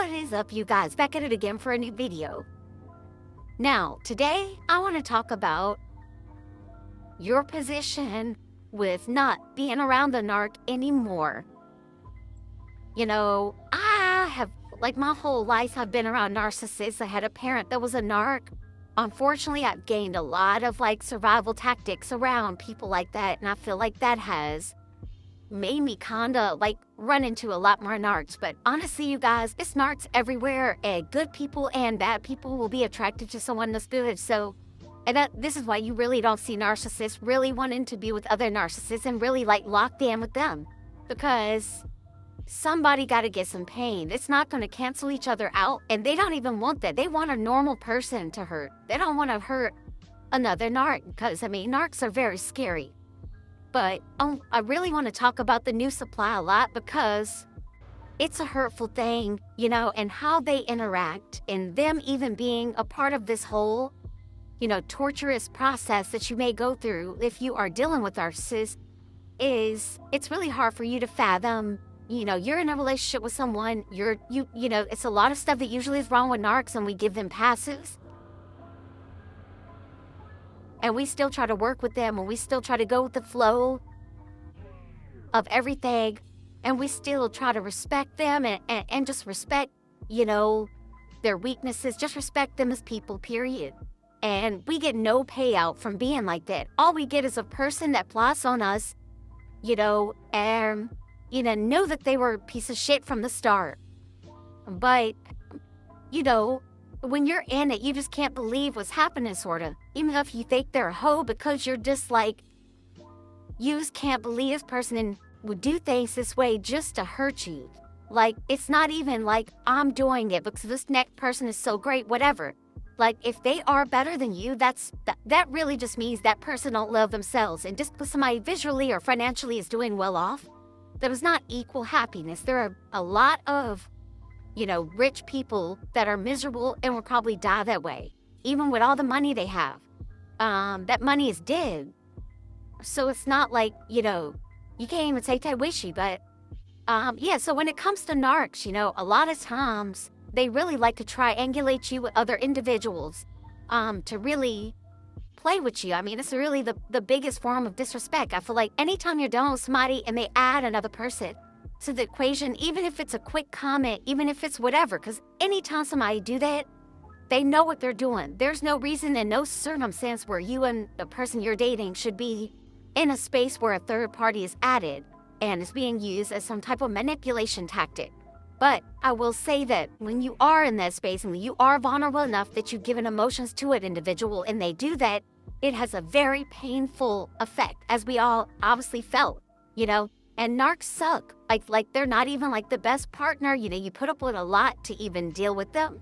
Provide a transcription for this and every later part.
What is up, you guys? Back at it again for a new video. Now, today, I want to talk about your position with not being around the narc anymore. You know, I have, my whole life, I've been around narcissists. I had a parent that was a narc. Unfortunately, I've gained a lot of, survival tactics around people like that, and I feel like that has made me kinda run into a lot more narcs. But honestly, you guys, it's narcs everywhere, and good people and bad people will be attracted to someone that's good. So, this is why you really don't see narcissists really wanting to be with other narcissists and really locked in with them, because somebody got to get some pain. It's not going to cancel each other out, and they don't even want that. They want a normal person to hurt. They don't want to hurt another narc, because narcs are very scary. But I really want to talk about the new supply a lot, because it's a hurtful thing, and how they interact, and them even being a part of this whole, torturous process that you may go through if you are dealing with narcissists. It's really hard for you to fathom. You're in a relationship with someone, it's a lot of stuff that usually is wrong with narcs, and we give them passives. And we still try to work with them, and we still try to go with the flow of everything, and we still try to respect them and just respect, their weaknesses, just respect them as people, period. And we get no payout from being like that. All we get is a person that plots on us, and, know that they were a piece of shit from the start. But, when you're in it, you just can't believe what's happening, sort of. Even if you think they're a hoe, because you're just you just can't believe this person would do things this way just to hurt you. It's not even I'm doing it because this next person is so great, whatever. If they are better than you, that really just means that person don't love themselves. And just because somebody visually or financially is doing well off, that does not equal happiness. There are a lot of rich people that are miserable and will probably die that way, even with all the money they have. That money is dead. So it's not you can't even say that wishy, but so when it comes to narcs, a lot of times they really like to triangulate you with other individuals, to really play with you. It's really the biggest form of disrespect. I feel like anytime you're dealing with somebody and they add another person to the equation, even if it's a quick comment, even if it's whatever, because anytime somebody do that, they know what they're doing. There's no reason and no circumstance where you and the person you're dating should be in a space where a third party is added and is being used as some type of manipulation tactic. But I will say that when you are in that space and when you are vulnerable enough that you've given emotions to an individual and they do that, it has a very painful effect, as we all obviously felt, And narcs suck. They're not even the best partner. You put up with a lot to even deal with them.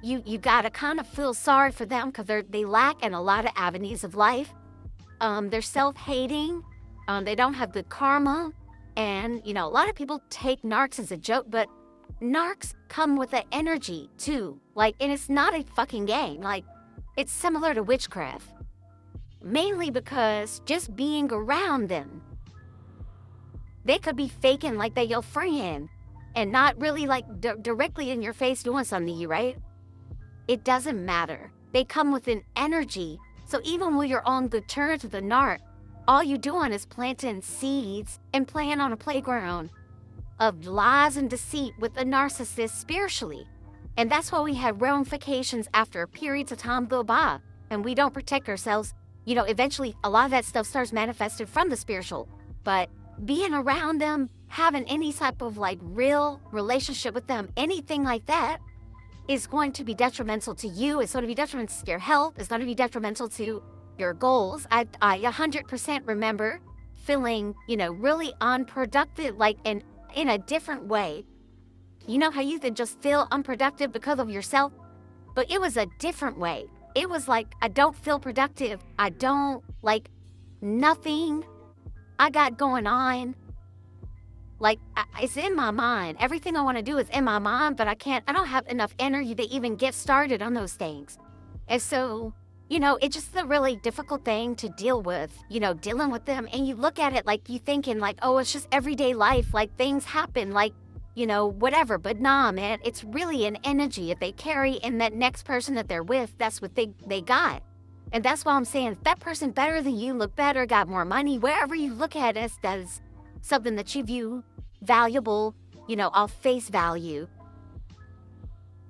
You gotta kind of feel sorry for them, because they lack in a lot of avenues of life. They're self-hating. They don't have good karma. And, a lot of people take narcs as a joke, but narcs come with an energy too. And it's not a fucking game. It's similar to witchcraft. Mainly because just being around them, they could be faking they're your friend and not really directly in your face doing something to you, right? It doesn't matter. They come with an energy. So even when you're on good terms with a narc, all you're doing is planting seeds and playing on a playground of lies and deceit with a narcissist spiritually. And that's why we have ramifications after periods of time go by and we don't protect ourselves. Eventually a lot of that stuff starts manifested from the spiritual. But being around them, having any type of real relationship with them, anything like that, is going to be detrimental to you. It's going to be detrimental to your health. It's going to be detrimental to your goals. I 100% remember feeling, really unproductive, in a different way. How you can just feel unproductive because of yourself? But it was a different way. It was I don't feel productive. I don't, nothing I got going on. It's in my mind. Everything I want to do is in my mind, but I don't have enough energy to even get started on those things. And so, it's just a really difficult thing to deal with, dealing with them. And you look at it you thinking oh, it's just everyday life. Things happen. whatever. But nah, man, it's really an energy that they carry, and that next person that they're with, that's what they got. And that's why I'm saying, if that person better than you, look better, got more money, wherever you look at it as something that you view valuable, off face value,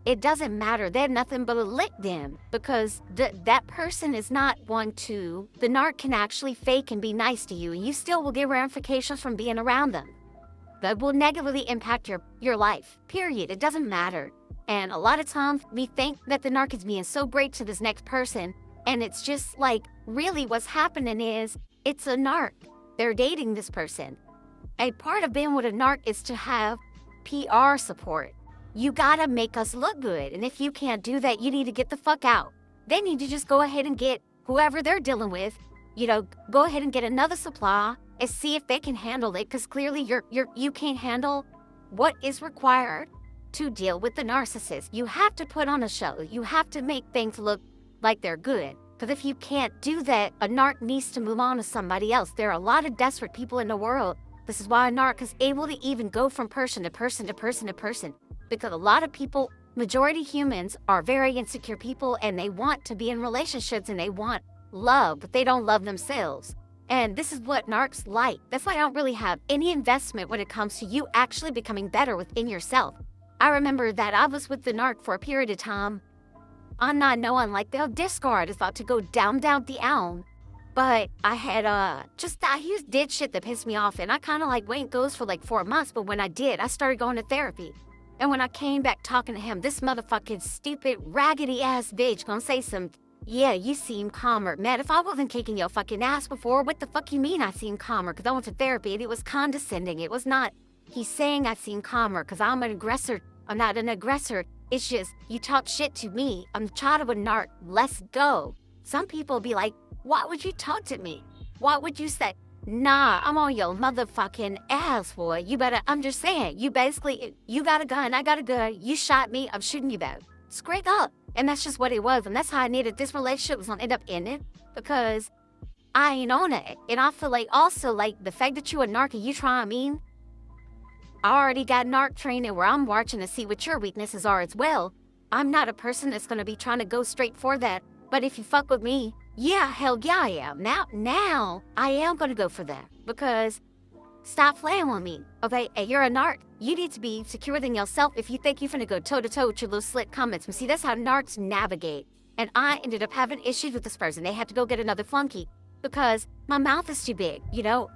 it doesn't matter. They're nothing but a lick then, because that person is not one to, the narc can actually fake and be nice to you, and you still will get ramifications from being around them that will negatively impact your life, period. It doesn't matter. And a lot of times we think that the narc is being so great to this next person, and it's just like, really what's happening is, it's a narc. They're dating this person. A part of being with a narc is to have PR support. You gotta make us look good, and if you can't do that, you need to get the fuck out. They need to just go ahead and get whoever they're dealing with, go ahead and get another supply and see if they can handle it, because clearly you can't handle what is required to deal with the narcissist. You have to put on a show. You have to make things look like they're good. Because if you can't do that, a narc needs to move on to somebody else. There are a lot of desperate people in the world. This is why a narc is able to even go from person to person to person to person. Because a lot of people, majority humans, are very insecure people, and they want to be in relationships and they want love, but they don't love themselves. And this is what narcs like. That's why I don't really have any investment when it comes to you actually becoming better within yourself. I remember that I was with the narc for a period of time. I'm not knowing, like, the discard is about to go down the alley. But I had, I did shit that pissed me off, and I kind of, went goes for, 4 months, but when I did, I started going to therapy. And when I came back talking to him, this motherfucking stupid, raggedy-ass bitch gonna say some, yeah, you seem calmer. Man, if I wasn't kicking your fucking ass before, what the fuck you mean I seem calmer? Because I went to therapy, and it was condescending. It was not, he's saying I seem calmer because I'm an aggressor. I'm not an aggressor. It's just, you talk shit to me. I'm the child of a narc. Let's go. Some people be like, why would you talk to me? Why would you say, nah, I'm on your motherfucking ass, boy. You better, I'm just saying, you got a gun, I got a gun, you shot me, I'm shooting you back. Straight up. And that's just what it was. And that's how I needed this relationship was gonna end up ending, because I ain't on it. And I feel like also, the fact that you a narc and you try mean, I already got narc training where I'm watching to see what your weaknesses are as well. I'm not a person that's gonna be trying to go straight for that. But if you fuck with me, yeah, hell yeah I am. Now I am gonna go for that, because stop playing with me, okay? And you're a narc. You need to be secure within yourself if you think you're finna go toe-to-toe with your little slick comments. But see, that's how narcs navigate. And I ended up having issues with this person. They had to go get another flunky because my mouth is too big,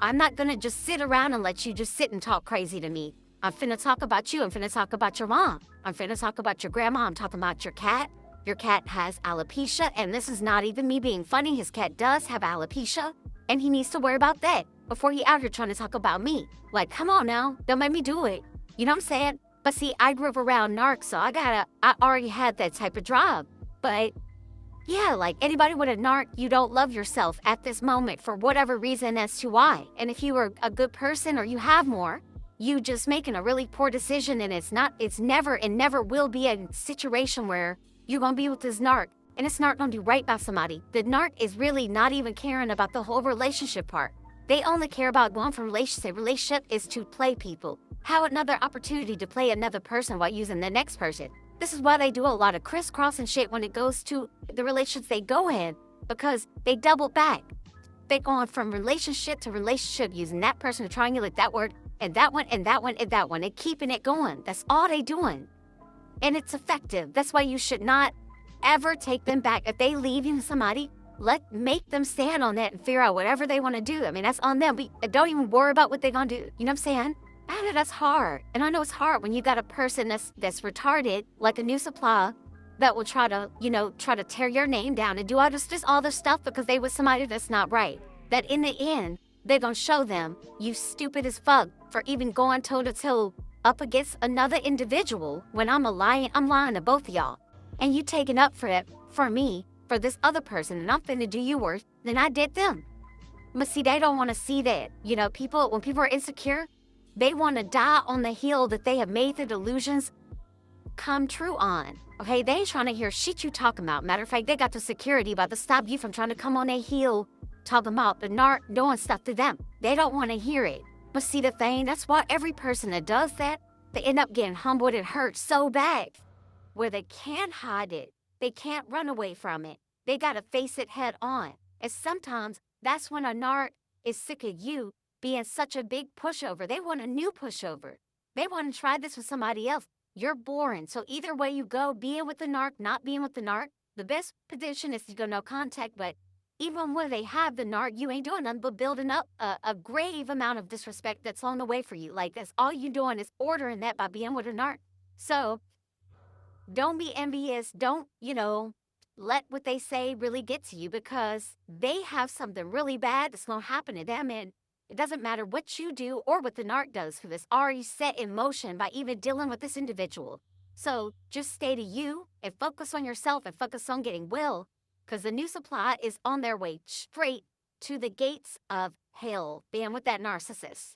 I'm not gonna just sit around and let you just sit and talk crazy to me. I'm finna talk about you. I'm finna talk about your mom. I'm finna talk about your grandma. I'm talking about your cat. Your cat has alopecia, and this is not even me being funny. His cat does have alopecia, and he needs to worry about that before he out here trying to talk about me. Like, come on now, don't make me do it. You know what I'm saying? But see, I grew up around narcs, so I already had that type of drive. But yeah, anybody with a narc, you don't love yourself at this moment for whatever reason as to why. And if you are a good person or you have more, you just making a really poor decision, and it's never will be a situation where you're gonna be with this narc, and this narc gonna do right by somebody. The narc is really not even caring about the whole relationship part. They only care about going from relationship. Relationship is to play people. Have another opportunity to play another person while using the next person. This is why they do a lot of crisscrossing shit when it goes to the relationships they go in, because they double back. They going from relationship to relationship using that person to triangulate that word, and that one, and that one, and that one, and keeping it going. That's all they doing. And it's effective. That's why you should not ever take them back. If they leave you to somebody, make them stand on that and figure out whatever they want to do. I mean, that's on them. But don't even worry about what they're going to do. You know what I'm saying? I know that's hard. And I know it's hard when you got a person that's retarded, like a new supply, that will try to tear your name down and do all this stuff because they with somebody that's not right. That in the end, they're going to show them you stupid as fuck for even going toe-to-toe up against another individual when I'm lying to both of y'all. And you taking up for it, for me, for this other person, and I'm finna do you worse than I did them. But see, they don't want to see that. When people are insecure, they want to die on the hill that they have made the delusions come true on. Okay, they ain't trying to hear shit you talking about. Matter of fact, they got the security about to stop you from trying to come on their hill talking about the narc doing stuff to them. They don't want to hear it. But see the thing, that's why every person that does that, They end up getting humbled and hurt so bad where they can't hide it. They can't run away from it. They got to face it head on. And sometimes that's when a narc is sick of you being such a big pushover. They want a new pushover. They want to try this with somebody else. You're boring. So either way you go, being with the narc, not being with the narc, the best position is to go no contact. But even when they have the narc, you ain't doing nothing but building up a grave amount of disrespect that's on the way for you. Like, that's all you doing is ordering that by being with a narc. So don't be envious. Don't, let what they say really get to you, because they have something really bad that's going to happen to them. And it doesn't matter what you do or what the narc does, because it's already set in motion by even dealing with this individual. So just stay to you and focus on yourself and focus on getting well, because the new supply is on their way straight to the gates of hell, being with that narcissist.